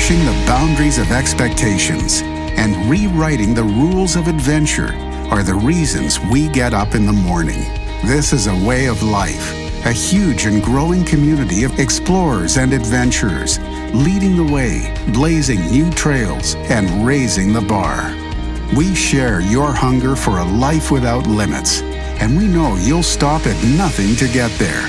pushing the boundaries of expectations, and rewriting the rules of adventure are the reasons we get up in the morning. This is a way of life, a huge and growing community of explorers and adventurers, leading the way, blazing new trails, and raising the bar. We share your hunger for a life without limits, and we know you'll stop at nothing to get there.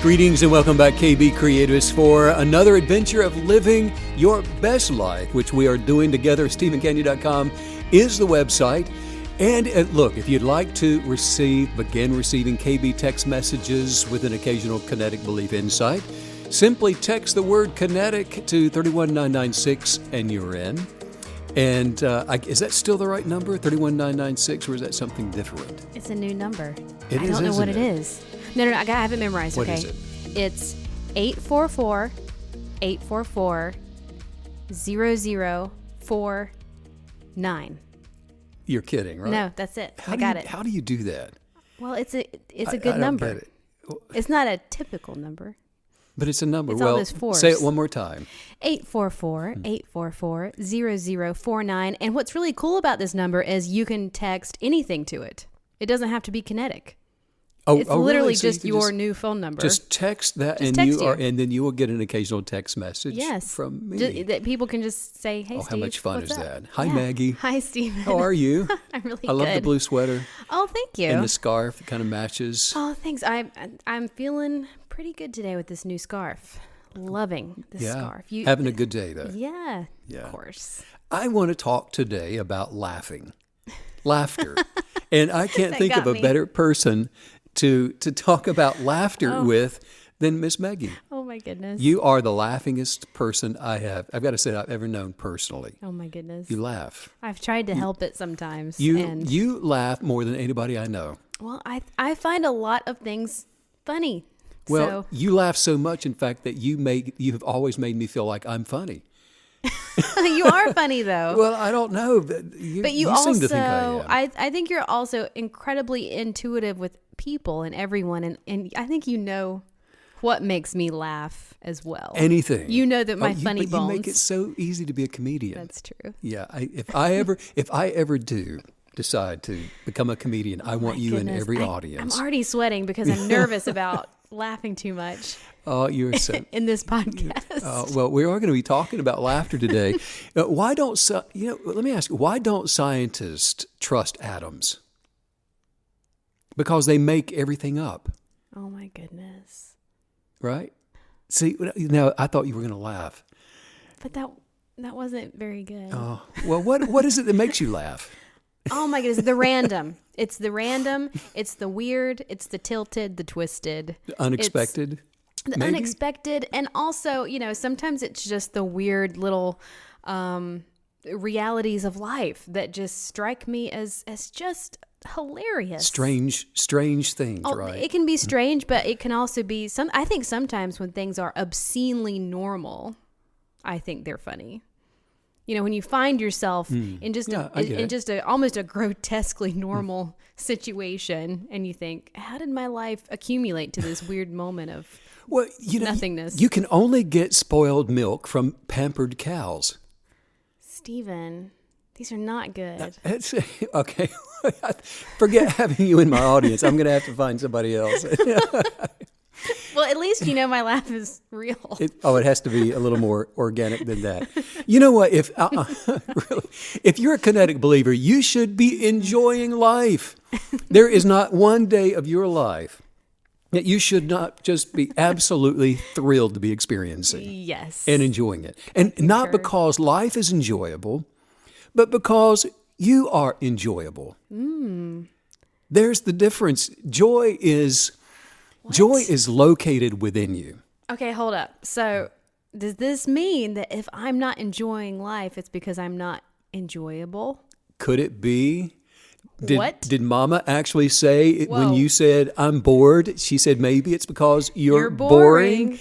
Greetings and welcome back, KB Creators, for another adventure of living your best life, which we are doing together. StephenCanyon.com is the website. And look, if you'd like to begin receiving KB text messages with an occasional Kinetic Belief insight, simply text the word Kinetic to 31996 and you're in. And is that still the right number, 31996, or is that something different? It's a new number. I don't know what it is. No, I have it memorized, what okay? What is it? It's 844-844-0049. You're kidding, right? No, that's it. I got it. How do you do that? Well, it's a good number. I don't get it. It's not a typical number. But it's a number. It's well, all those fours. Say it one more time. 844-844-0049. And what's really cool about this number is you can text anything to it. It doesn't have to be kinetic. It's literally really? So just your new phone number. Just text that, just and text and then you will get an occasional text message from me. That people can just say, "Hey, Steve, how much fun is what's up?" that? Hi, Maggie. Hi, Steven. How are you? I'm really good. I love the blue sweater. Oh, thank you. And the scarf. It kind of matches. Oh, thanks. I'm feeling pretty good today with this new scarf. Loving this scarf. Having a good day, though. Yeah, of course. I want to talk today about laughter. And I can't think of a better person to talk about laughter with than Miss Maggie. Oh my goodness. You are the laughingest person I've got to say I've ever known personally. Oh my goodness. You laugh. I've tried to help it sometimes. You laugh more than anybody I know. Well, I find a lot of things funny. Well, you laugh so much, in fact, that you have always made me feel like I'm funny. You are funny, though. Well, I don't know. But you also, seem to think I am. I think you're also incredibly intuitive with people and everyone. And I think you know what makes me laugh as well. Anything. You know that my funny bones. You make it so easy to be a comedian. That's true. Yeah. If I ever do decide to become a comedian, I want you in every audience. I'm already sweating because I'm nervous about laughing too much. Oh, you're so in this podcast. Well, we are going to be talking about laughter today. Let me ask you, why don't scientists trust atoms? Because they make everything up. Oh my goodness. Right? See, now I thought you were going to laugh. But that wasn't very good. Oh, well, what is it that makes you laugh? Oh my goodness, the random. It's the random, it's the weird, it's the tilted, the twisted. The unexpected. Unexpected, and also, sometimes it's just the weird little realities of life that just strike me as just hilarious. Strange things, right? It can be strange, but it can also be I think sometimes when things are obscenely normal, I think they're funny. When you find yourself in just almost a grotesquely normal situation, and you think, how did my life accumulate to this weird moment of nothingness? You can only get spoiled milk from pampered cows. Stephen, these are not good. That's okay. Forget having you in my audience. I'm going to have to find somebody else. Well, at least my laugh is real. It has to be a little more organic than that. You know what? If you're a kinetic believer, you should be enjoying life. There is not one day of your life that you should not just be absolutely thrilled to be experiencing. Yes. And enjoying it. And not because life is enjoyable, but because you are enjoyable. There's the difference. Joy is located within you. Okay, hold up. So does this mean that if I'm not enjoying life, it's because I'm not enjoyable? Could it be? What? Did Mama actually say when you said, I'm bored, she said maybe it's because you're boring?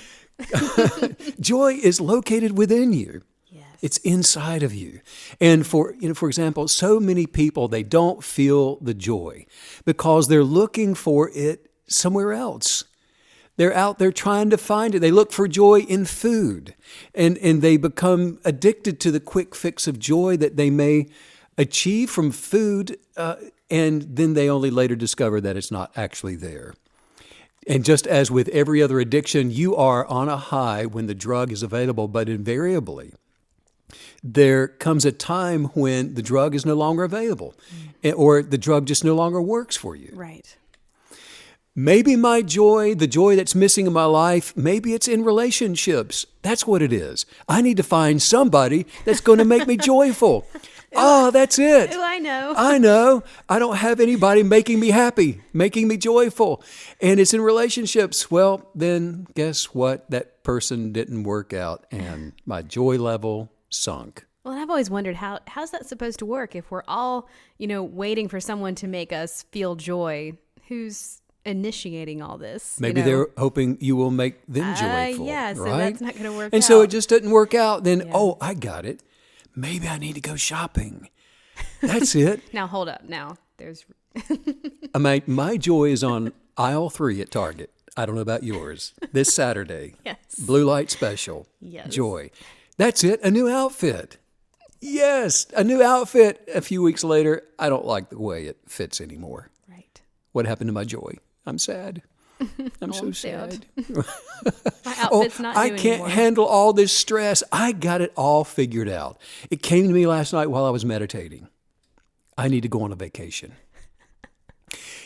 Joy is located within you. Yes. It's inside of you. And for example, so many people, they don't feel the joy because they're looking for it somewhere else. They're out there trying to find it. They look for joy in food, and they become addicted to the quick fix of joy that they may achieve from food, and then they only later discover that it's not actually there. And just as with every other addiction, you are on a high when the drug is available, but invariably, there comes a time when the drug is no longer available, or the drug just no longer works for you. Right. Maybe my joy, the joy that's missing in my life, maybe it's in relationships. That's what it is. I need to find somebody that's going to make me joyful. Oh, that's it. Oh, I know. I know. I don't have anybody making me happy, making me joyful. And it's in relationships. Well, then guess what? That person didn't work out and my joy level sunk. Well, I've always wondered how's that supposed to work if we're all, waiting for someone to make us feel joy. Who's initiating all this? Maybe they're hoping you will make them joyful. Yeah, so right? that's not going to work out. And so it just doesn't work out. Then, I got it. Maybe I need to go shopping. That's it. Now, hold up. Now, there's... My joy is on aisle 3 at Target. I don't know about yours. This Saturday. Yes. Blue light special. Yes. Joy. That's it. A new outfit. Yes. A new outfit. A few weeks later, I don't like the way it fits anymore. Right. What happened to my joy? I'm sad. I'm so sad. sad. My outfit's not new I can't anymore. handle all this stress. I got it all figured out. It came to me last night while I was meditating. I need to go on a vacation.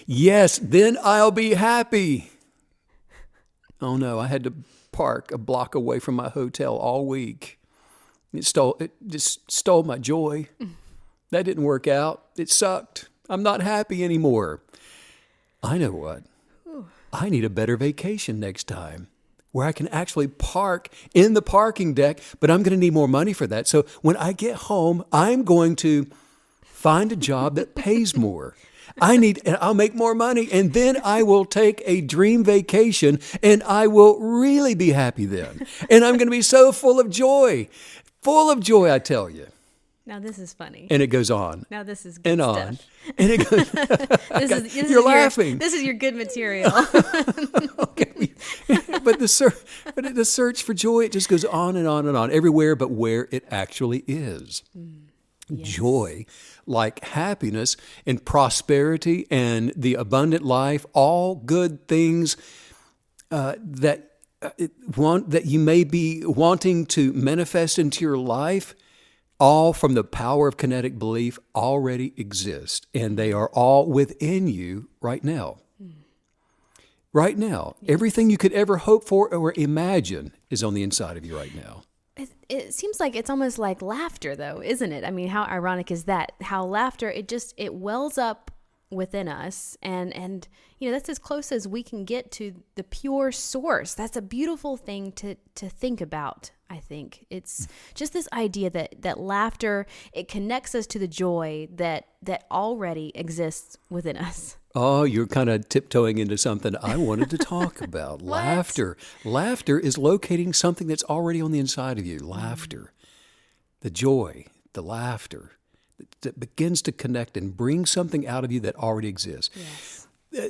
Yes, then I'll be happy. Oh no, I had to park a block away from my hotel all week. It just stole my joy. That didn't work out. It sucked. I'm not happy anymore. I know what. I need a better vacation next time where I can actually park in the parking deck, but I'm going to need more money for that. So when I get home, I'm going to find a job that pays more. I'll make more money, and then I will take a dream vacation, and I will really be happy then. And I'm going to be so full of joy, I tell you. Now this is funny. And it goes on. Now this is good and stuff. on. And it goes, You're laughing. This is your good material. Okay. But the search for joy, it just goes on and on and on, everywhere but where it actually is. Yes. Joy, like happiness and prosperity and the abundant life, all good things that you may be wanting to manifest into your life, all from the power of kinetic belief, already exist, and they are all within you right now. Right now. Yes. Everything you could ever hope for or imagine is on the inside of you right now. It seems like it's almost like laughter, though, isn't it? I mean, how ironic is that? How laughter, it wells up within us, and that's as close as we can get to the pure source. That's a beautiful thing to think about. I think it's just this idea that laughter, it connects us to the joy that already exists within us. Oh, you're kind of tiptoeing into something I wanted to talk about. Laughter. Laughter is locating something that's already on the inside of you. Laughter. The joy, the laughter that begins to connect and bring something out of you that already exists. Yes.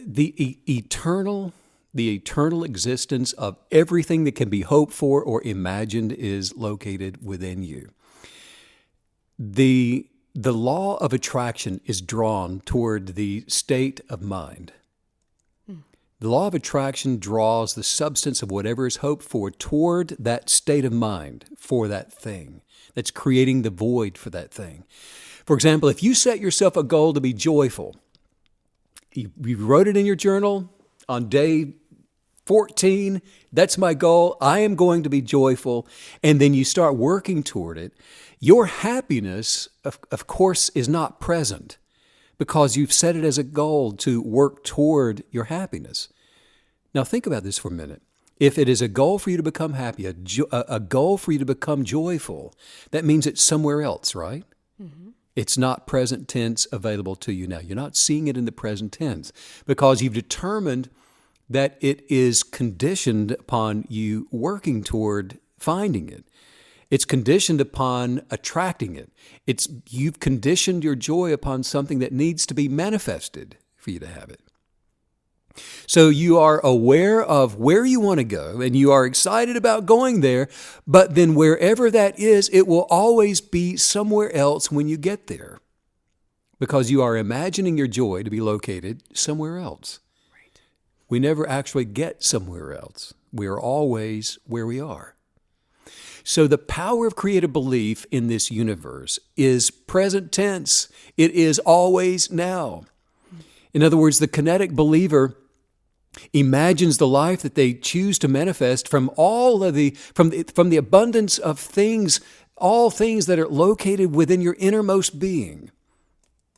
The eternal existence of everything that can be hoped for or imagined is located within you. The law of attraction is drawn toward the state of mind. The law of attraction draws the substance of whatever is hoped for toward that state of mind for that thing that's creating the void for that thing. For example, if you set yourself a goal to be joyful, you wrote it in your journal on day 14, that's my goal, I am going to be joyful, and then you start working toward it, your happiness, of course, is not present because you've set it as a goal to work toward your happiness. Now think about this for a minute. If it is a goal for you to become happy, a goal for you to become joyful, that means it's somewhere else, right? Mm-hmm. It's not present tense available to you now. You're not seeing it in the present tense because you've determined that it is conditioned upon you working toward finding it. It's conditioned upon attracting it. You've conditioned your joy upon something that needs to be manifested for you to have it. So you are aware of where you want to go and you are excited about going there, but then wherever that is, it will always be somewhere else when you get there because you are imagining your joy to be located somewhere else. Right. We never actually get somewhere else. We are always where we are. So the power of creative belief in this universe is present tense. It is always now. In other words, the kinetic believer imagines the life that they choose to manifest from the abundance of things, all things that are located within your innermost being.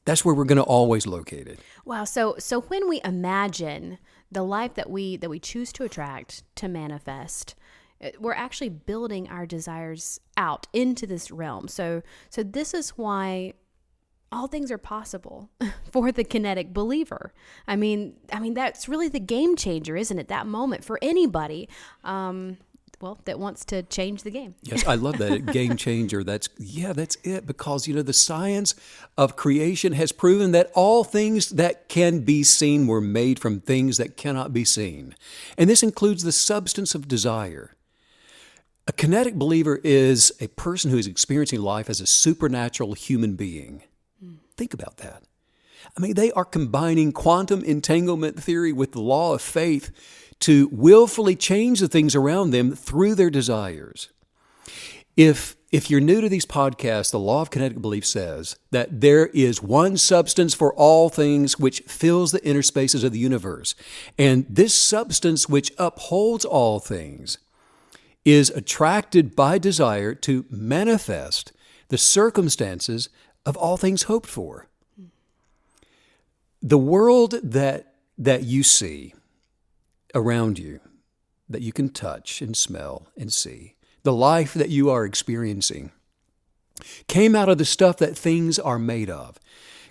That's where we're going to always locate it. Wow. So when we imagine the life that we choose to attract, to manifest, we're actually building our desires out into this realm. So this is why all things are possible for the kinetic believer. I mean, that's really the game changer, isn't it? That moment for anybody, that wants to change the game. Yes, I love that. Game changer. That's it. Because, the science of creation has proven that all things that can be seen were made from things that cannot be seen. And this includes the substance of desire. A kinetic believer is a person who is experiencing life as a supernatural human being. Think about that. I mean, they are combining quantum entanglement theory with the law of faith to willfully change the things around them through their desires. If you're new to these podcasts, the law of kinetic belief says that there is one substance for all things which fills the inner spaces of the universe. And this substance which upholds all things is attracted by desire to manifest the circumstances of all things hoped for. The world that you see around you, that you can touch and smell and see, the life that you are experiencing, came out of the stuff that things are made of.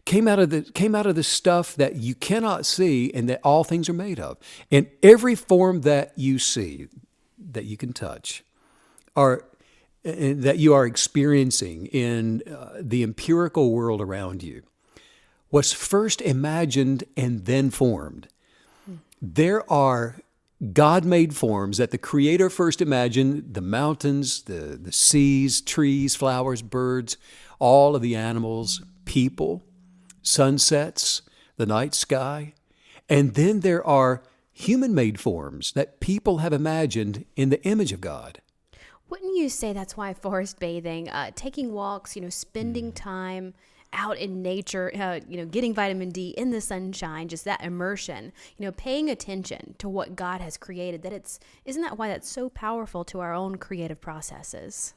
Came out of the stuff that you cannot see and that all things are made of. And every form that you see, that you can touch, that you are experiencing in the empirical world around you, was first imagined and then formed. There are God-made forms that the Creator first imagined: the mountains, the seas, trees, flowers, birds, all of the animals, people, sunsets, the night sky. And then there are human-made forms that people have imagined in the image of God. Wouldn't you say that's why forest bathing, taking walks, spending time out in nature, getting vitamin D in the sunshine, just that immersion, paying attention to what God has created, isn't that why that's so powerful to our own creative processes?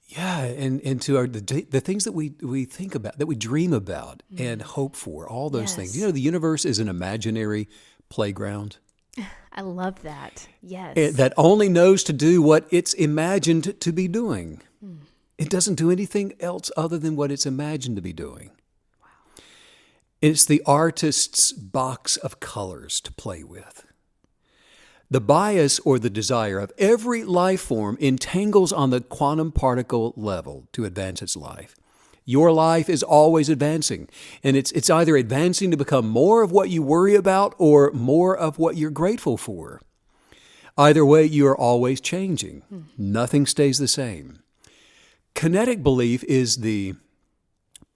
Yeah, and to the things that we think about, that we dream about and hope for, all those things. The universe is an imaginary playground. I love that. Yes. That only knows to do what it's imagined to be doing. It doesn't do anything else other than what it's imagined to be doing. Wow. It's the artist's box of colors to play with. The bias or the desire of every life form entangles on the quantum particle level to advance its life. Your life is always advancing, and it's either advancing to become more of what you worry about or more of what you're grateful for. Either way, you are always changing. Nothing stays the same. Kinetic belief is the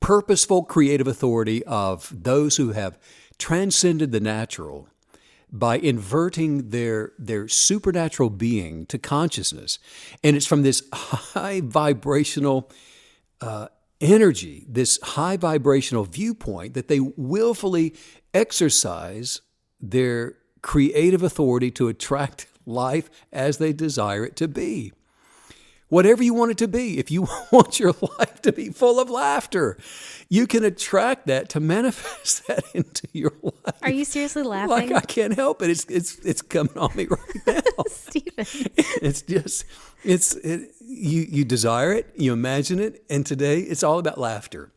purposeful creative authority of those who have transcended the natural by inverting their supernatural being to consciousness. And it's from this high vibrational energy, this high vibrational viewpoint, that they willfully exercise their creative authority to attract life as they desire it to be. Whatever you want it to be. If you want your life to be full of laughter, you can attract that to manifest that into your life. Are you seriously laughing? Like, I can't help it. It's coming on me right now. Stephen. You desire it, you imagine it, and today it's all about laughter.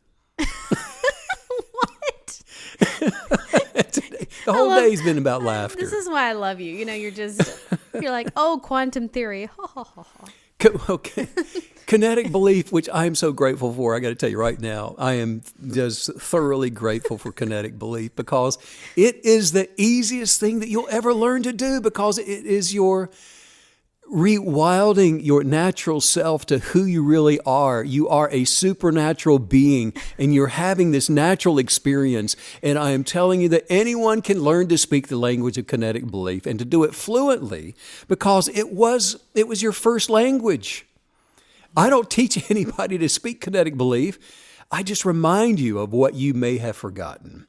What? Today, the whole day's been about laughter. This is why I love you. You're like, oh, quantum theory. Ha ha ha ha. Okay. Kinetic Belief, which I am so grateful for. I got to tell you right now, I am just thoroughly grateful for Kinetic Belief because it is the easiest thing that you'll ever learn to do, because it is your rewilding your natural self to who you really are. You are a supernatural being, and you're having this natural experience. And I am telling you that anyone can learn to speak the language of Kinetic Belief and to do it fluently, because it was your first language. I don't teach anybody to speak Kinetic Belief. I just remind you of what you may have forgotten.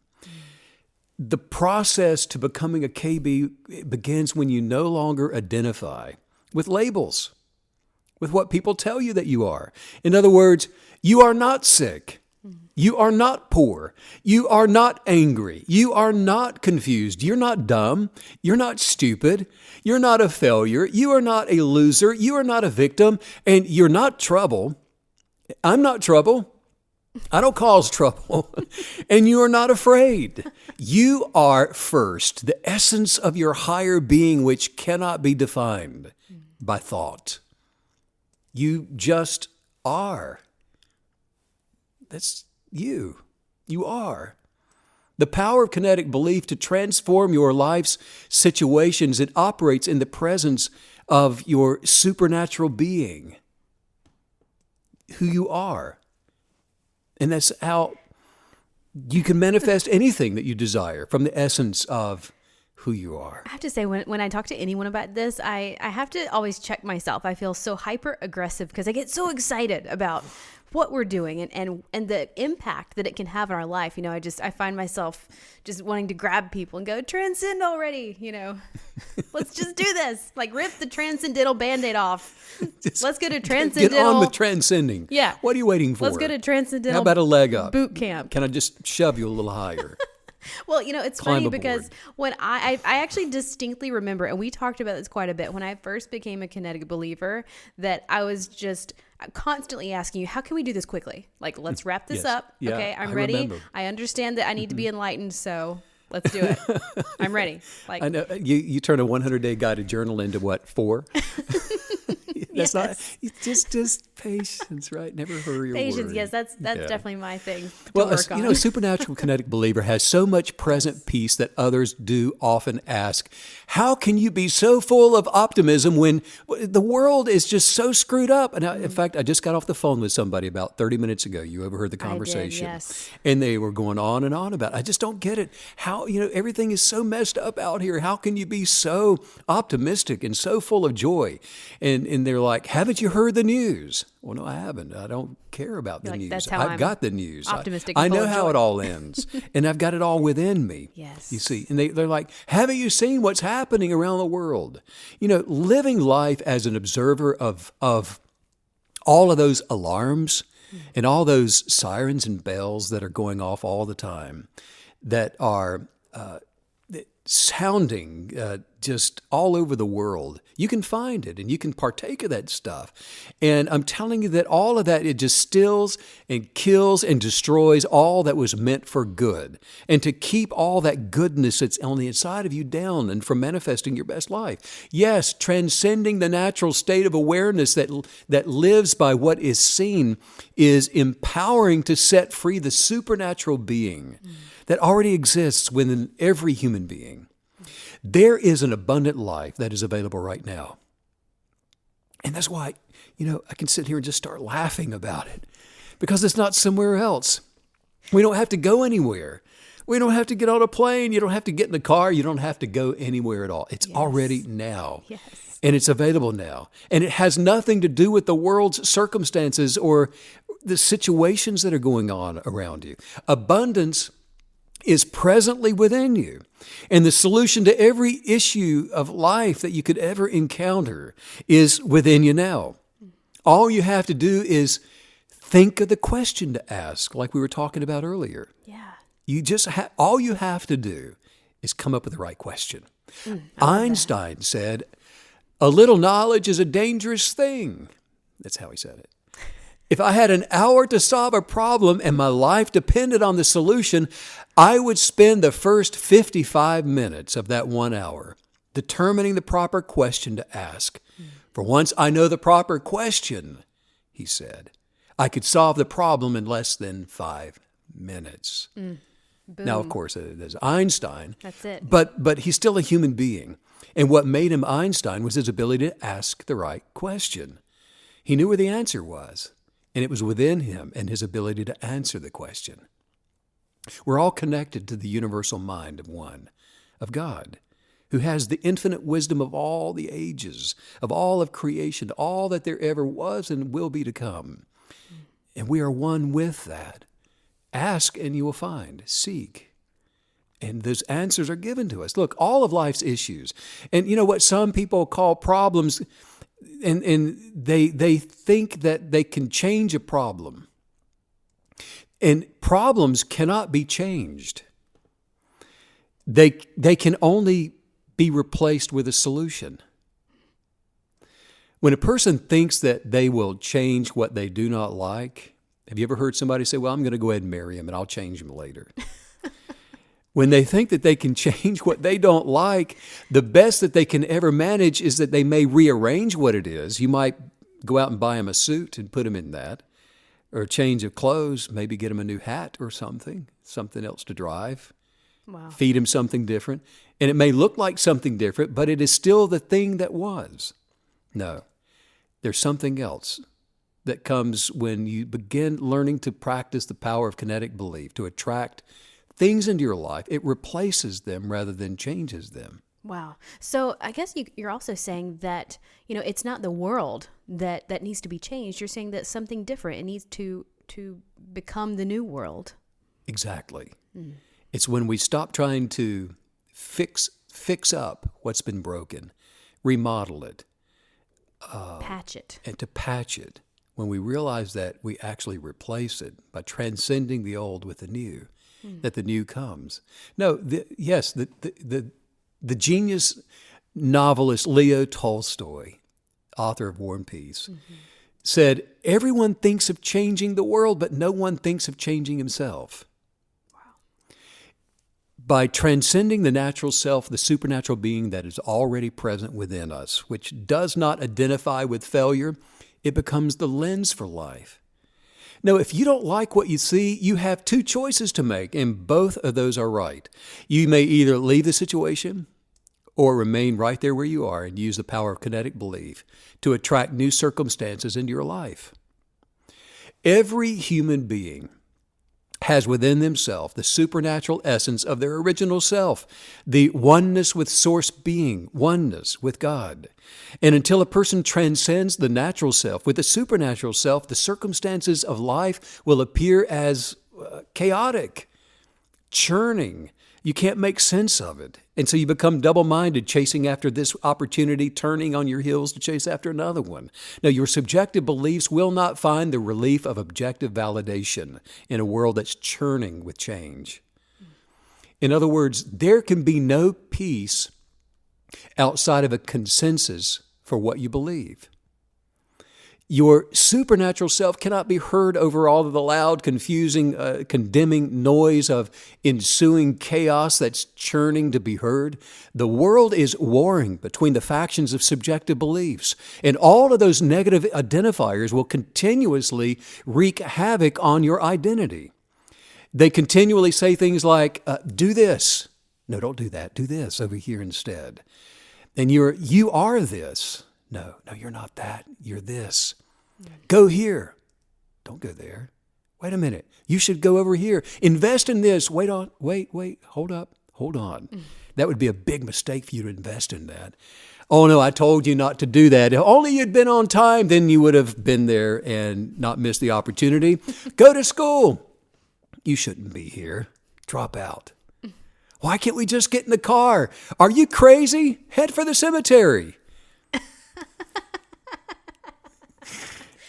The process to becoming a KB begins when you no longer identify with labels, with what people tell you that you are. In other words, you are not sick. You are not poor. You are not angry. You are not confused. You're not dumb. You're not stupid. You're not a failure. You are not a loser. You are not a victim. And you're not trouble. I'm not trouble. I don't cause trouble. And you are not afraid. You are first, the essence of your higher being, which cannot be defined by thought. You just are. That's you. You are. The power of Kinetic Belief to transform your life's situations, it operates in the presence of your supernatural being, who you are. And that's how you can manifest anything that you desire from the essence of who you are. I have to say, when I talk to anyone about this, I have to always check myself. I feel so hyper aggressive because I get so excited about what we're doing and the impact that it can have in our life. You know, I find myself just wanting to grab people and go, transcend already, you know, let's just do this. Like, rip the transcendental Band-Aid off. Let's go to transcendental. Get on with transcending. Yeah. What are you waiting for? Let's go to transcendental. How about a leg up? Boot camp. Can I just shove you a little higher? Well, you know, it's funny because when I actually distinctly remember, and we talked about this quite a bit, when I first became a Kinetic Believer, that I was just constantly asking you, how can we do this quickly? Like, let's wrap this up. Yeah, okay, I'm ready. Remember. I understand that I need to be enlightened, so let's do it. I'm ready. Like, I know you turn a 100-day guided journal into what, 4? That's not. It's just patience, right? Never hurry or patience. Worry. Yes, that's definitely my thing. Well, you know, supernatural Kinetic Believer has so much present peace that others do often ask, "How can you be so full of optimism when the world is just so screwed up?" And in fact, I just got off the phone with somebody about 30 minutes ago. You overheard the conversation, I did, yes. And they were going on and on about it. I just don't get it. How, you know, everything is so messed up out here. How can you be so optimistic and so full of joy? And they're like, "Haven't you heard the news?" Well, no, I haven't. I don't care about the news. I've got the news. Optimistic. I know how it all ends, and I've got it all within me. Yes. You see, and they're like, "Haven't you seen what's happening around the world?" You know, living life as an observer of all of those alarms and all those sirens and bells that are going off all the time, that are sounding just all over the world. You can find it and you can partake of that stuff. And I'm telling you that all of that, it just stills and kills and destroys all that was meant for good. And to keep all that goodness that's on the inside of you down and from manifesting your best life. Yes, transcending the natural state of awareness that lives by what is seen is empowering to set free the supernatural being that already exists within every human being. There is an abundant life that is available right now. And that's why, you know, I can sit here and just start laughing about it, because it's not somewhere else. We don't have to go anywhere. We don't have to get on a plane. You don't have to get in the car. You don't have to go anywhere at all. It's already now. Yes. And it's available now. And it has nothing to do with the world's circumstances or the situations that are going on around you. Abundance is presently within you. And the solution to every issue of life that you could ever encounter is within you now. All you have to do is think of the question to ask, like we were talking about earlier. Yeah. You just all you have to do is come up with the right question. Einstein said, "A little knowledge is a dangerous thing." That's how he said it. If I had an hour to solve a problem and my life depended on the solution, I would spend the first 55 minutes of that 1 hour determining the proper question to ask. For once I know the proper question, he said. I could solve the problem in less than 5 minutes. Now, of course, there's Einstein. That's it. But he's still a human being. And what made him Einstein was his ability to ask the right question. He knew where the answer was, and it was within him and his ability to answer the question. We're all connected to the universal mind of one, of God, who has the infinite wisdom of all the ages, of all of creation, all that there ever was and will be to come. And we are one with that. Ask and you will find. Seek. And those answers are given to us. Look, all of life's issues. And you know what some people call problems, and they think that they can change a problem. And problems cannot be changed. They can only be replaced with a solution. When a person thinks that they will change what they do not like, have you ever heard somebody say, well, I'm going to go ahead and marry him and I'll change him later? When they think that they can change what they don't like, the best that they can ever manage is that they may rearrange what it is. You might go out and buy him a suit and put him in that, or a change of clothes, maybe get him a new hat or something else to drive. Wow. Feed him something different. And it may look like something different, but it is still the thing that was. No, there's something else that comes when you begin learning to practice the power of kinetic belief, to attract things into your life. It replaces them rather than changes them. Wow. So I guess you're also saying that, it's not the world that needs to be changed. You're saying that something different, it needs to become the new world. Exactly. It's when we stop trying to fix up what's been broken, remodel it. Patch it. And to patch it. When we realize that we actually replace it by transcending the old with the new, that the new comes. No, the genius novelist Leo Tolstoy, author of War and Peace, said, everyone thinks of changing the world, but no one thinks of changing himself. Wow. By transcending the natural self, the supernatural being that is already present within us, which does not identify with failure, it becomes the lens for life. Now, if you don't like what you see, you have 2 choices to make, and both of those are right. You may either leave the situation or remain right there where you are and use the power of kinetic belief to attract new circumstances into your life. Every human being has within themselves the supernatural essence of their original self, the oneness with source being, oneness with God. And until a person transcends the natural self with the supernatural self, the circumstances of life will appear as chaotic, churning. You can't make sense of it. And so you become double-minded, chasing after this opportunity, turning on your heels to chase after another one. Now, your subjective beliefs will not find the relief of objective validation in a world that's churning with change. In other words, there can be no peace outside of a consensus for what you believe. Your supernatural self cannot be heard over all of the loud, confusing, condemning noise of ensuing chaos that's churning to be heard. The world is warring between the factions of subjective beliefs, and all of those negative identifiers will continuously wreak havoc on your identity. They continually say things like, do this. No, don't do that. Do this over here instead. And you are this. No, you're not that. You're this. Go here. Don't go there. Wait a minute. You should go over here. Invest in this. Wait. Hold up. Hold on. That would be a big mistake for you to invest in that. Oh no, I told you not to do that. If only you'd been on time, then you would have been there and not missed the opportunity. Go to school. You shouldn't be here. Drop out. Why can't we just get in the car? Are you crazy? Head for the cemetery.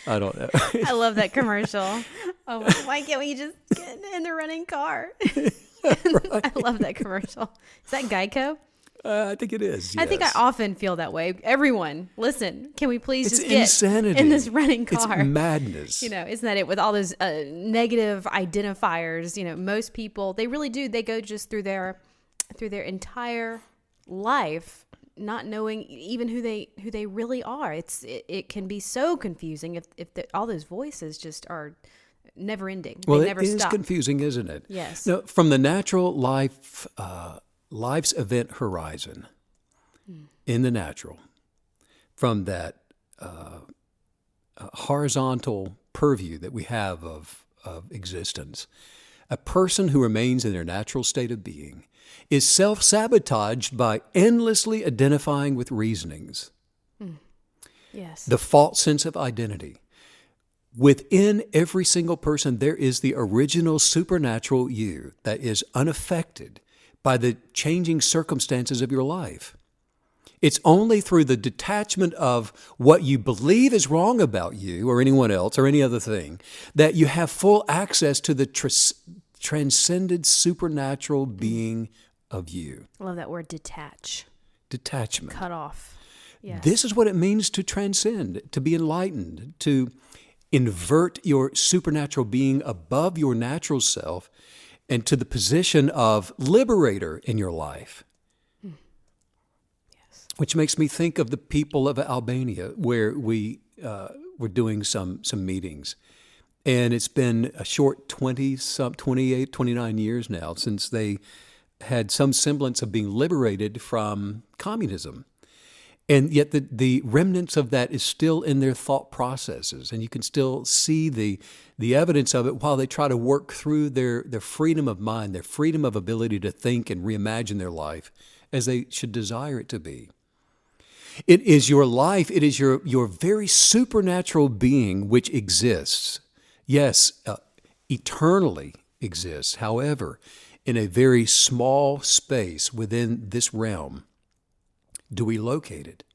I don't know. I love that commercial. Oh, why can't we just get in the running car? Right. I love that commercial. Is that Geico? I think it is. Yes. I think I often feel that way. Everyone, listen, can we please just get insanity. In this running car? It's madness. Isn't that it? With all those negative identifiers, most people, they really do. They go just through their entire life not knowing even who they really are. It can be so confusing if all those voices just are never ending. Well, they never it is stop. confusing, isn't it? Yes. Now, from the natural life's event horizon, in the natural, from that horizontal purview that we have of existence, a person who remains in their natural state of being is self-sabotaged by endlessly identifying with reasonings. Yes. The false sense of identity. Within every single person, there is the original supernatural you that is unaffected by the changing circumstances of your life. It's only through the detachment of what you believe is wrong about you or anyone else or any other thing that you have full access to the transcended supernatural being of you. I love that word, detach. Detachment. Cut off. Yes. This is what it means to transcend, to be enlightened, to invert your supernatural being above your natural self and to the position of liberator in your life. Yes. Which makes me think of the people of Albania, where we were doing some meetings. And it's been a short 28, 29 years now since they had some semblance of being liberated from communism. And yet the remnants of that is still in their thought processes. And you can still see the evidence of it while they try to work through their freedom of mind, their freedom of ability to think and reimagine their life as they should desire it to be. It is your life, it is your very supernatural being which exists. Yes, eternally exists. However, in a very small space within this realm, do we locate it?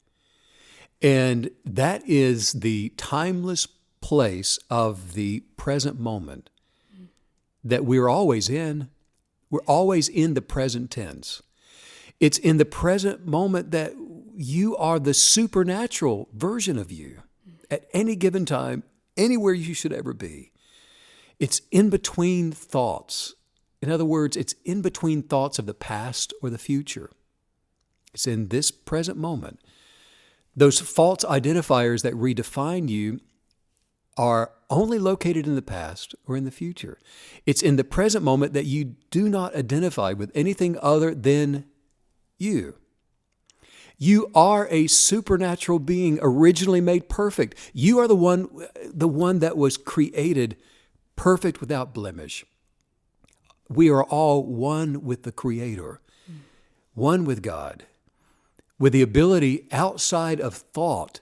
And that is the timeless place of the present moment that we're always in. We're always in the present tense. It's in the present moment that you are the supernatural version of you at any given time, anywhere you should ever be. It's in between thoughts. In other words, it's in between thoughts of the past or the future. It's in this present moment. Those false identifiers that redefine you are only located in the past or in the future. It's in the present moment that you do not identify with anything other than you. You are a supernatural being originally made perfect. You are the one that was created perfect without blemish. We are all one with the Creator, one with God, with the ability outside of thought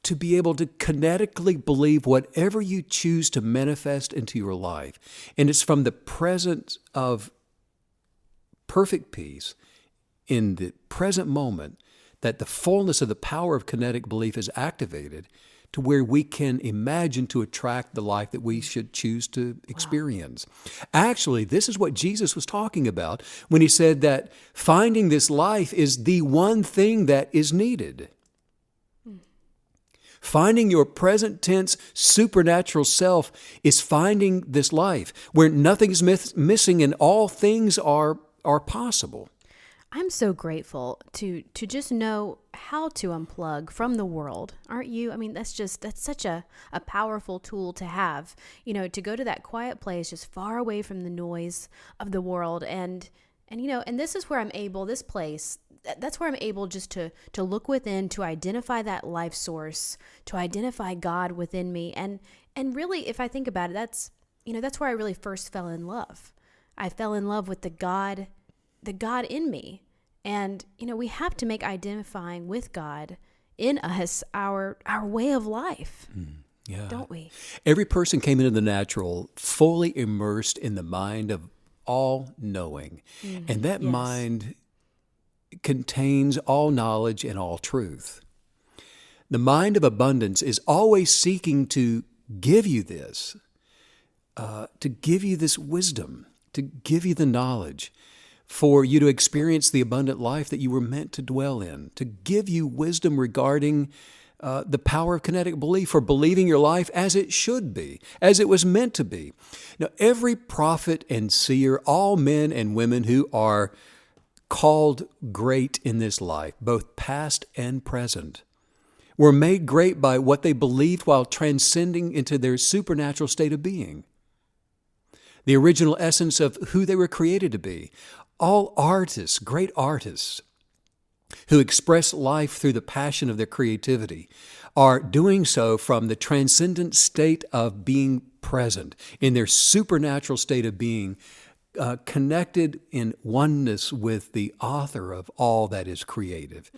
to be able to kinetically believe whatever you choose to manifest into your life. And it's from the presence of perfect peace in the present moment that the fullness of the power of kinetic belief is activated to where we can imagine to attract the life that we should choose to experience. Wow. Actually, this is what Jesus was talking about when he said that finding this life is the one thing that is needed. Finding your present tense supernatural self is finding this life where nothing is missing and all things are possible. I'm so grateful to just know how to unplug from the world, aren't you? I mean, that's such a powerful tool to have, to go to that quiet place just far away from the noise of the world. And this is where I'm able, this place, that's where I'm able just to look within, to identify that life source, to identify God within me. And really, if I think about it, that's where I really first fell in love. I fell in love with the God in me. And, we have to make identifying with God in us our way of life, don't we? Every person came into the natural fully immersed in the mind of all knowing. And that mind contains all knowledge and all truth. The mind of abundance is always seeking to give you this, wisdom, to give you the knowledge, for you to experience the abundant life that you were meant to dwell in, to give you wisdom regarding the power of kinetic belief, for believing your life as it should be, as it was meant to be. Now, every prophet and seer, all men and women who are called great in this life, both past and present, were made great by what they believed while transcending into their supernatural state of being, the original essence of who they were created to be. All artists, great artists, who express life through the passion of their creativity, are doing so from the transcendent state of being present, in their supernatural state of being, connected in oneness with the author of all that is creative.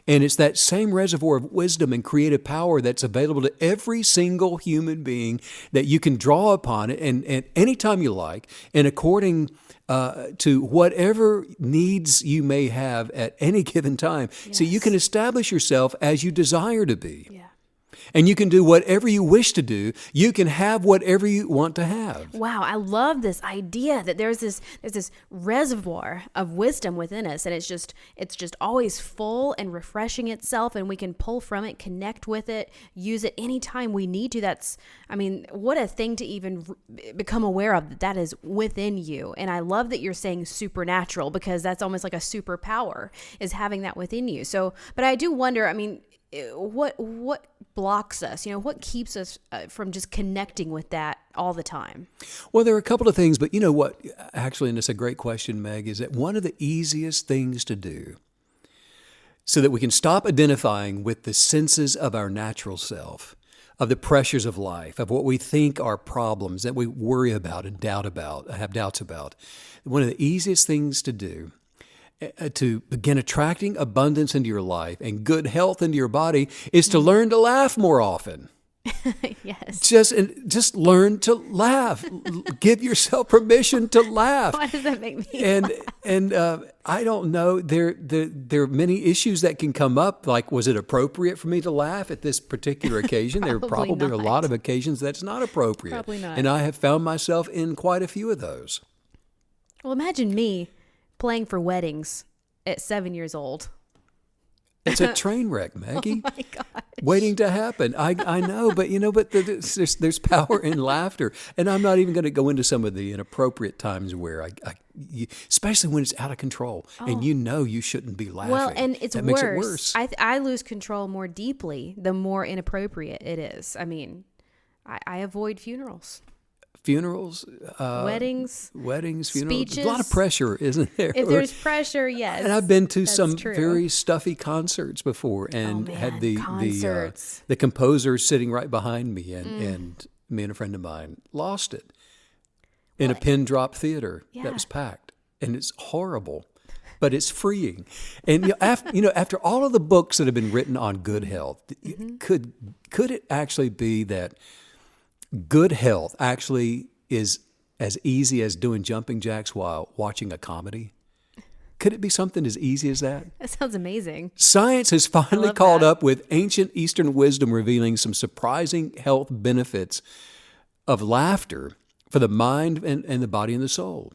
And it's that same reservoir of wisdom and creative power that's available to every single human being that you can draw upon it and anytime you like, and according to whatever needs you may have at any given time. Yes. So you can establish yourself as you desire to be. Yeah. And you can do whatever you wish to do. You can have whatever you want to have. Wow, I love this idea that there's this reservoir of wisdom within us, and it's just always full and refreshing itself, and we can pull from it, connect with it, use it anytime we need to. What a thing to even become aware of that is within you. And I love that you're saying supernatural, because that's almost like a superpower, is having that within you. So, but I do wonder, what blocks us? What keeps us from just connecting with that all the time? Well, there are a couple of things, but you know what? Actually, and it's a great question, Meg, is that one of the easiest things to do so that we can stop identifying with the senses of our natural self, of the pressures of life, of what we think are problems that we worry about and have doubts about. One of the easiest things to do to begin attracting abundance into your life and good health into your body is to learn to laugh more often. Yes. Just learn to laugh. Give yourself permission to laugh. Why does that make me laugh? And I don't know. There are many issues that can come up. Like, was it appropriate for me to laugh at this particular occasion? There are probably a lot of occasions that's not appropriate. Probably not. And I have found myself in quite a few of those. Well, imagine me playing for weddings at 7 years old. It's a train wreck, Maggie. Oh my gosh. Waiting to happen. I know, but there's power in laughter, and I'm not even going to go into some of the inappropriate times where especially when it's out of control, and you shouldn't be laughing. Well, and it's that worse. Makes it worse. I lose control more deeply the more inappropriate it is. I avoid funerals. Funerals, weddings, funerals. Speeches. There's a lot of pressure, isn't there? If there's pressure, yes. And I've been to some very stuffy concerts before, and had the composer sitting right behind me, and me and a friend of mine lost it in a pin drop theater that was packed, and it's horrible, but it's freeing. And after all of the books that have been written on good health, could it actually be that good health actually is as easy as doing jumping jacks while watching a comedy? Could it be something as easy as that? That sounds amazing. Science has finally caught up with ancient Eastern wisdom, revealing some surprising health benefits of laughter for the mind and the body and the soul.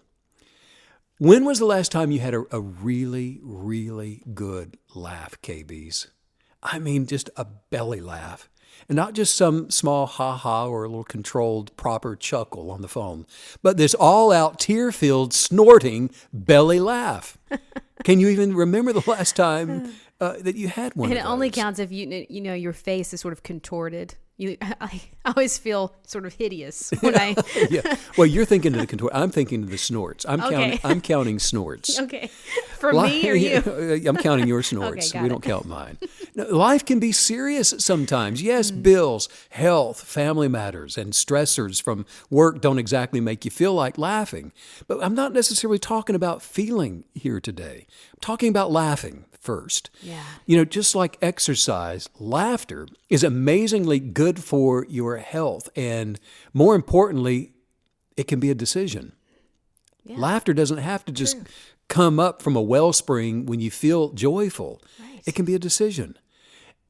When was the last time you had a really, really good laugh, KBs? Just a belly laugh. And not just some small ha-ha or a little controlled, proper chuckle on the phone, but this all-out, tear-filled, snorting belly laugh. Can you even remember the last time that you had one of those? And it only counts if your face is sort of contorted. I always feel sort of hideous when I. Yeah. Well, you're thinking of the contort. I'm thinking of the snorts. I'm counting snorts. Okay. For me or you? I'm counting your snorts. Okay, we don't count mine. No, life can be serious sometimes. Yes, bills, health, family matters, and stressors from work don't exactly make you feel like laughing. But I'm not necessarily talking about feeling here today. I'm talking about laughing first. Yeah. Just like exercise, laughter is amazingly good for your health. And more importantly, it can be a decision. Yeah. Laughter doesn't have to just come up from a wellspring when you feel joyful. Right. It can be a decision.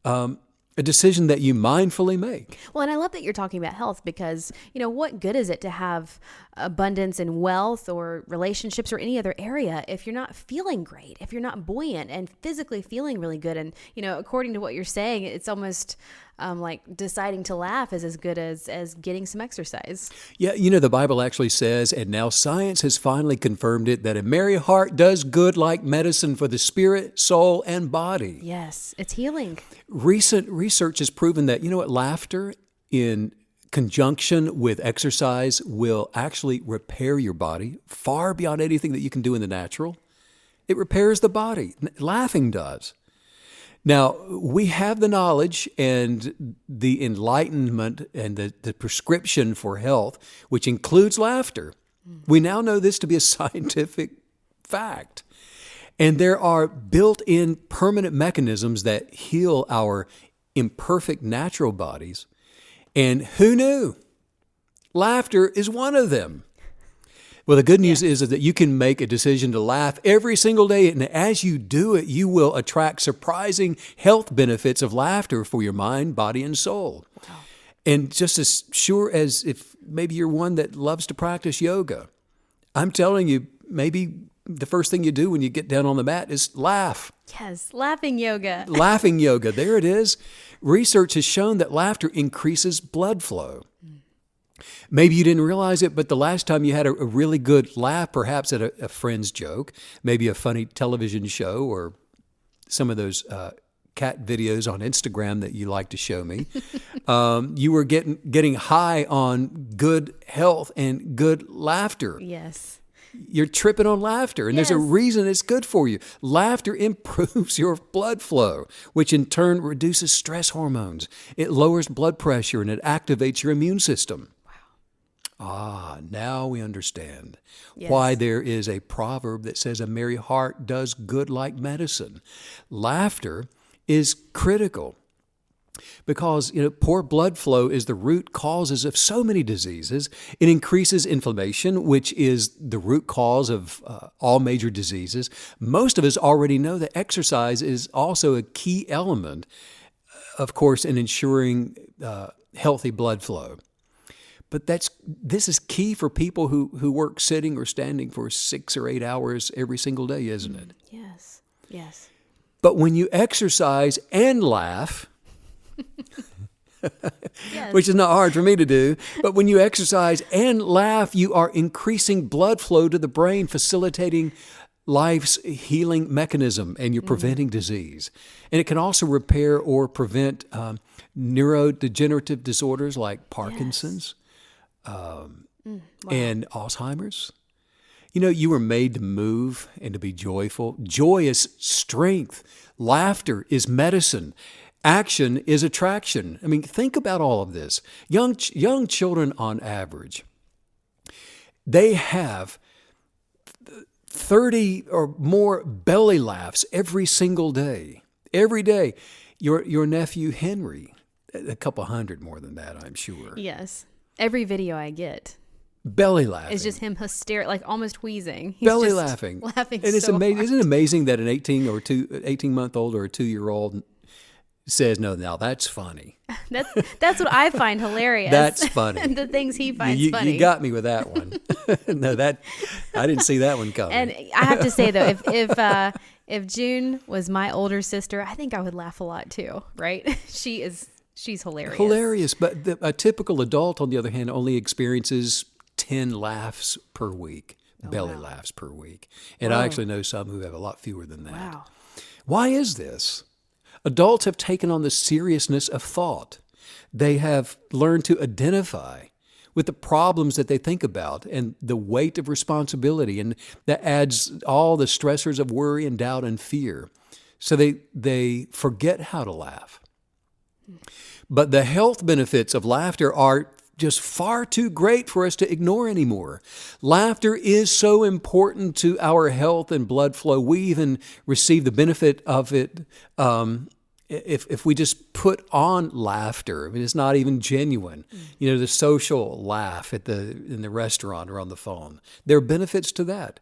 A decision that you mindfully make. Well, and I love that you're talking about health, because, what good is it to have abundance and wealth or relationships or any other area if you're not feeling great, if you're not buoyant and physically feeling really good? And, according to what you're saying, it's almost, like deciding to laugh is as good as getting some exercise. Yeah, the Bible actually says, and now science has finally confirmed it, that a merry heart does good like medicine for the spirit, soul, and body. Yes, it's healing. Recent research has proven that, laughter in conjunction with exercise will actually repair your body far beyond anything that you can do in the natural. It repairs the body. Laughing does. Now, we have the knowledge and the enlightenment and the prescription for health, which includes laughter. We now know this to be a scientific fact. And there are built-in permanent mechanisms that heal our imperfect natural bodies. And who knew? Laughter is one of them. Well, the good news is that you can make a decision to laugh every single day. And as you do it, you will attract surprising health benefits of laughter for your mind, body, and soul. Wow. And just as sure as if maybe you're one that loves to practice yoga, I'm telling you, maybe the first thing you do when you get down on the mat is laugh. Yes, laughing yoga. Laughing yoga. There it is. Research has shown that laughter increases blood flow. Maybe you didn't realize it, but the last time you had a really good laugh, perhaps at a friend's joke, maybe a funny television show or some of those cat videos on Instagram that you like to show me, you were getting high on good health and good laughter. Yes. You're tripping on laughter, and there's a reason it's good for you. Laughter improves your blood flow, which in turn reduces stress hormones. It lowers blood pressure, and it activates your immune system. Ah, now we understand why there is a proverb that says a merry heart does good like medicine. Laughter is critical because, poor blood flow is the root causes of so many diseases. It increases inflammation, which is the root cause of all major diseases. Most of us already know that exercise is also a key element, of course, in ensuring healthy blood flow. But this is key for people who work sitting or standing for 6 or 8 hours every single day, isn't it? Yes, yes. But when you exercise and laugh, which is not hard for me to do, but when you exercise and laugh, you are increasing blood flow to the brain, facilitating life's healing mechanism, and you're preventing disease. And it can also repair or prevent neurodegenerative disorders like Parkinson's. And Alzheimer's. You were made to move and to be joyful. Joy is strength. Laughter is medicine. Action is attraction. I mean, think about all of this. Young children on average, they have 30 or more belly laughs every single day. Every day. Your nephew Henry, a couple hundred more than that, I'm sure. Yes. Every video I get, belly laughing. It's just him hysterical, like almost wheezing. He's belly laughing. Laughing and it's so amazing. hard. Isn't it amazing that an 18-month-old or a 2-year-old says, no, now that's funny. That's what I find hilarious. That's funny. The things he finds funny. You got me with that one. No, I didn't see that one coming. And I have to say though, if June was my older sister, I think I would laugh a lot too, right? She's hilarious. Hilarious. But a typical adult, on the other hand, only experiences 10 laughs per week, belly laughs per week. And I actually know some who have a lot fewer than that. Wow. Why is this? Adults have taken on the seriousness of thought. They have learned to identify with the problems that they think about and the weight of responsibility, and that adds all the stressors of worry and doubt and fear. So they forget how to laugh. But the health benefits of laughter are just far too great for us to ignore anymore. Laughter is so important to our health and blood flow. We even receive the benefit of it if we just put on laughter. I mean, it's not even genuine. The social laugh in the restaurant or on the phone. There are benefits to that.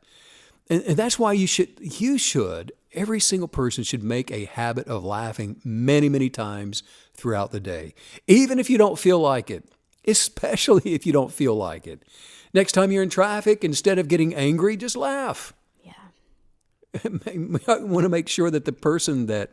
And that's why you should, every single person should make a habit of laughing many, many times throughout the day, even if you don't feel like it, especially if you don't feel like it. Next time you're in traffic, instead of getting angry, just laugh. Yeah. We want to make sure that the person that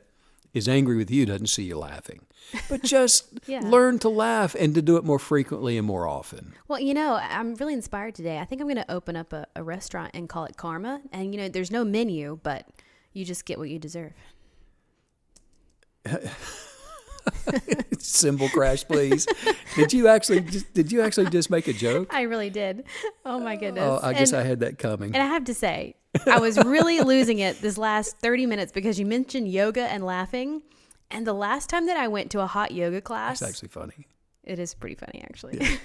is angry with you doesn't see you laughing. But just Yeah. learn to laugh and to do it more frequently and more often. Well, I'm really inspired today. I think I'm going to open up a restaurant and call it Karma. And, there's no menu, but you just get what you deserve. Symbol crash, please. Did you actually just make a joke? I really did. Oh, my goodness. Oh, I guess I had that coming. And I have to say, I was really losing it this last 30 minutes because you mentioned yoga and laughing. And the last time that I went to a hot yoga class. That's actually funny. It is pretty funny, actually. Yeah.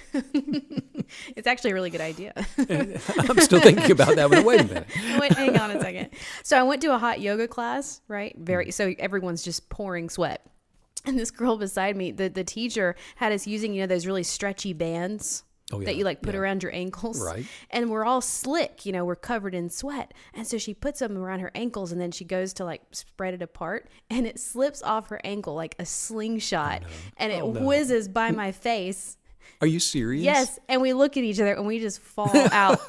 It's actually a really good idea. I'm still thinking about that one. Wait a minute. Hang on a second. So I went to a hot yoga class, right? So everyone's just pouring sweat. And this girl beside me, the teacher had us using, those really stretchy bands that you put around your ankles. Right. And we're all slick, we're covered in sweat. And so she puts them around her ankles and then she goes to spread it apart and it slips off her ankle like a slingshot and it whizzes by my face. Are you serious? Yes. And we look at each other and we just fall out.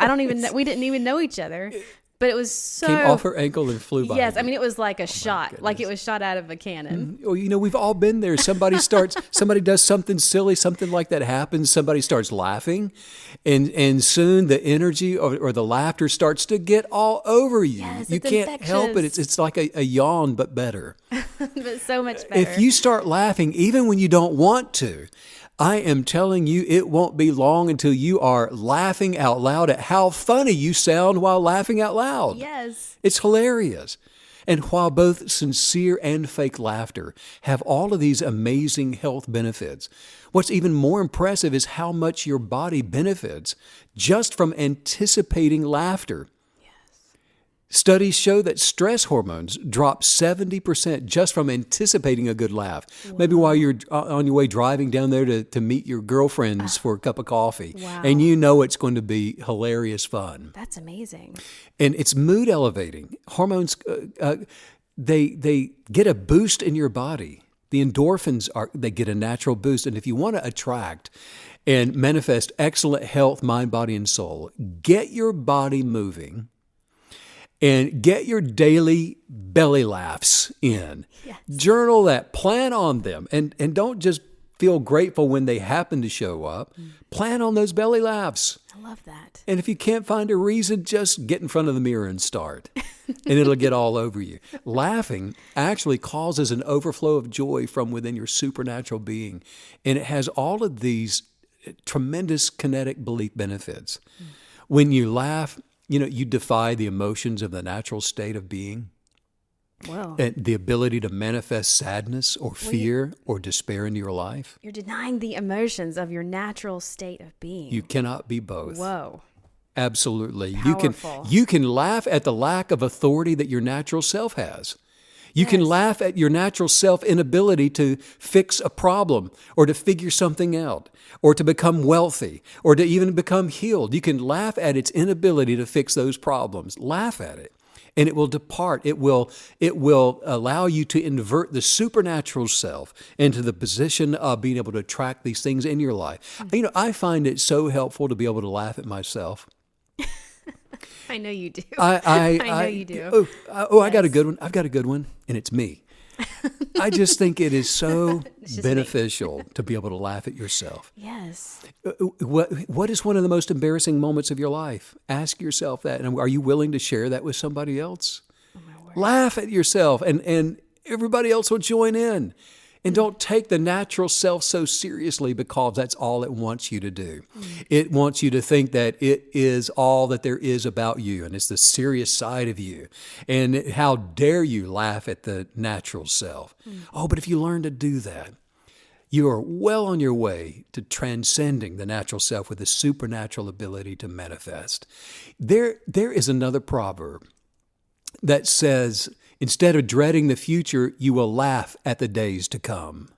We didn't even know each other. But it was so... Came off her ankle and flew by. Yes, you. I mean, it was like a shot. Like it was shot out of a cannon. Oh, we've all been there. Somebody does something silly, something like that happens. Somebody starts laughing. And soon the energy or the laughter starts to get all over you. Yes, you can't help it. It's like a yawn, but better. But so much better. If you start laughing, even when you don't want to, I am telling you, it won't be long until you are laughing out loud at how funny you sound while laughing out loud. Yes. It's hilarious. And while both sincere and fake laughter have all of these amazing health benefits, what's even more impressive is how much your body benefits just from anticipating laughter. Studies show that stress hormones drop 70% just from anticipating a good laugh. Wow. Maybe while you're on your way driving down there to meet your girlfriends for a cup of coffee. Wow. And it's going to be hilarious fun. That's amazing. And it's mood elevating. Hormones, they get a boost in your body. The endorphins, they get a natural boost. And if you want to attract and manifest excellent health, mind, body, and soul, get your body moving. And get your daily belly laughs in. Yes. Journal that. Plan on them. And don't just feel grateful when they happen to show up. Plan on those belly laughs. I love that. And if you can't find a reason, just get in front of the mirror and start. And it'll get all over you. Laughing actually causes an overflow of joy from within your supernatural being. And it has all of these tremendous kinetic belief benefits. When you laugh, you defy the emotions of the natural state of being. Whoa. And the ability to manifest sadness or fear or despair into your life. You're denying the emotions of your natural state of being. You cannot be both. Whoa. Absolutely. Powerful. You can laugh at the lack of authority that your natural self has. You can laugh at your natural self inability to fix a problem or to figure something out or to become wealthy or to even become healed. You can laugh at its inability to fix those problems. Laugh at it and it will depart. It will allow you to invert the supernatural self into the position of being able to attract these things in your life. I find it so helpful to be able to laugh at myself. I know you do. I know you do. I got a good one. I've got a good one, and it's me. I just think it is so beneficial to be able to laugh at yourself. Yes. What is one of the most embarrassing moments of your life? Ask yourself that, and are you willing to share that with somebody else? Oh, my word. Laugh at yourself, and everybody else will join in. And don't take the natural self so seriously because that's all it wants you to do. It wants you to think that it is all that there is about you and it's the serious side of you. And how dare you laugh at the natural self? Oh, but if you learn to do that, you are well on your way to transcending the natural self with the supernatural ability to manifest. There is another proverb that says, instead of dreading the future, you will laugh at the days to come.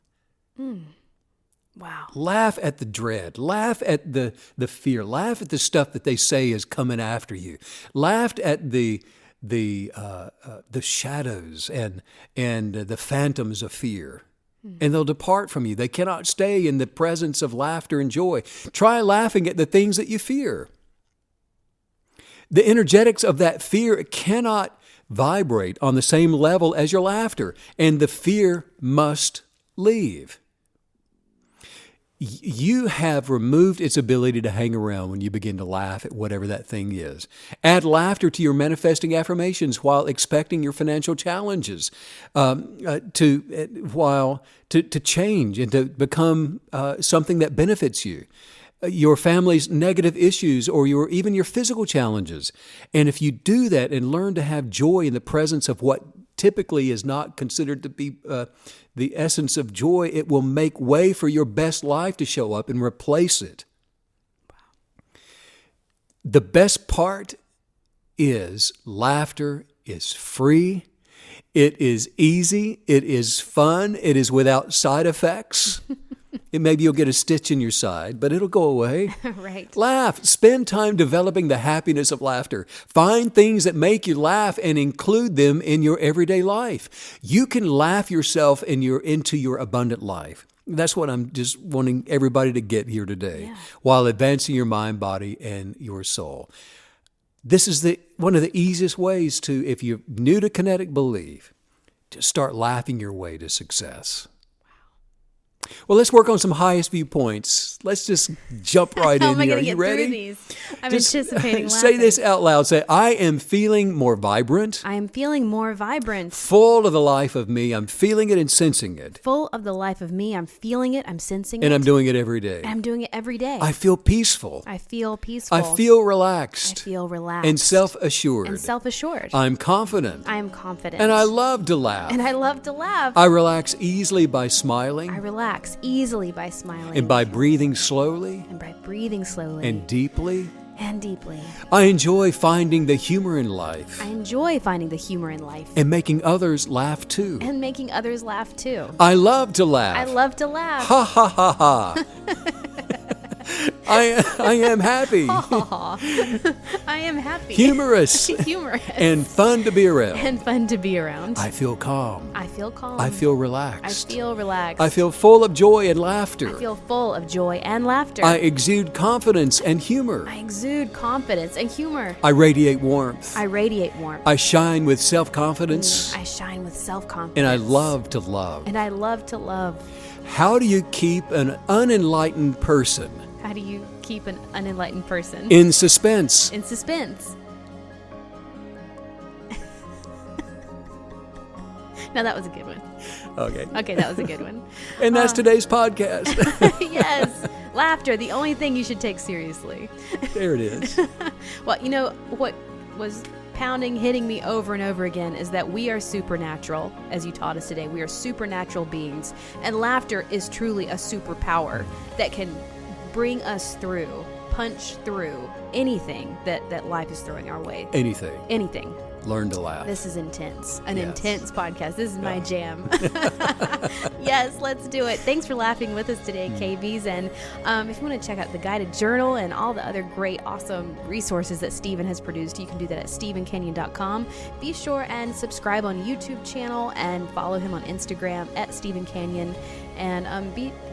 Wow. Laugh at the dread. Laugh at the fear. Laugh at the stuff that they say is coming after you. Laugh at the shadows and the phantoms of fear. And they'll depart from you. They cannot stay in the presence of laughter and joy. Try laughing at the things that you fear. The energetics of that fear cannot vibrate on the same level as your laughter, and the fear must leave. You have removed its ability to hang around when you begin to laugh at whatever that thing is. Add laughter to your manifesting affirmations while expecting your financial challenges to change and to become something that benefits you. Your family's negative issues or even your physical challenges. And if you do that and learn to have joy in the presence of what typically is not considered to be the essence of joy, it will make way for your best life to show up and replace it. Wow. The best part is laughter is free, it is easy, it is fun, it is without side effects. Maybe you'll get a stitch in your side, but it'll go away. Right. Laugh. Spend time developing the happiness of laughter. Find things that make you laugh and include them in your everyday life. You can laugh yourself into your abundant life. That's what I'm just wanting everybody to get here today, while advancing your mind, body, and your soul. This is one of the easiest ways to, if you're new to Kinetic Belief, to start laughing your way to success. Well, let's work on some highest viewpoints. Let's just jump right in here. Are you ready? These? I'm anticipating laughing. Say this out loud. Say, I am feeling more vibrant. I am feeling more vibrant. Full of the life of me. I'm feeling it and sensing it. Full of the life of me. I'm feeling it. I'm sensing it. And I'm doing it every day. I'm doing it every day. I feel peaceful. I feel peaceful. I feel relaxed. I feel relaxed. And self-assured. And self-assured. I'm confident. I am confident. And I love to laugh. And I love to laugh. I relax easily by smiling. I relax easily by smiling. And by breathing slowly. And by breathing slowly. And deeply. And deeply. I enjoy finding the humor in life. I enjoy finding the humor in life. And making others laugh too. And making others laugh too. I love to laugh. I love to laugh. Ha ha ha ha. I am happy. I am happy. Humorous. Humorous. And fun to be around. And fun to be around. I feel calm. I feel calm. I feel relaxed. I feel relaxed. I feel full of joy and laughter. I feel full of joy and laughter. I exude confidence and humor. I exude confidence and humor. I radiate warmth. I radiate warmth. I shine with self-confidence. I shine with self-confidence. And I love to love. And I love to love. How do you keep an unenlightened person? How do you keep an unenlightened person? In suspense. In suspense. Now that was a good one. Okay, that was a good one. And that's today's podcast. Yes. Laughter, the only thing you should take seriously. There it is. Well, you know, what was hitting me over and over again is that we are supernatural, as you taught us today. We are supernatural beings. And laughter is truly a superpower that can bring us through, punch through anything that life is throwing our way. Anything. Learn to laugh. This is intense. Intense podcast. This is my jam. Yes, let's do it. Thanks for laughing with us today, KBs. And if you want to check out the guided journal and all the other great, awesome resources that Stephen has produced, you can do that at StephenCanyon.com. Be sure and subscribe on YouTube channel and follow him on Instagram at Stephen Canyon. And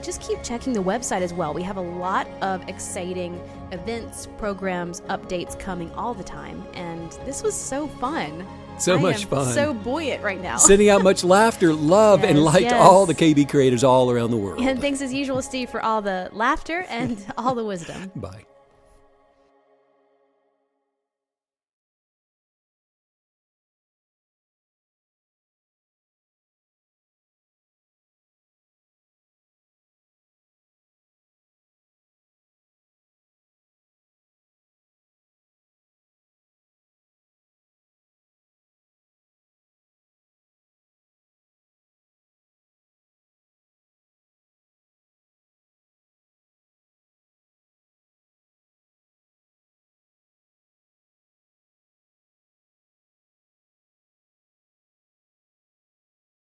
just keep checking the website as well. We have a lot of exciting events, programs, updates coming all the time. And this was so fun. So much fun. So buoyant right now. Sending out much laughter, love, and light to all the KB creators all around the world. And thanks as usual, Steve, for all the laughter and all the wisdom. Bye.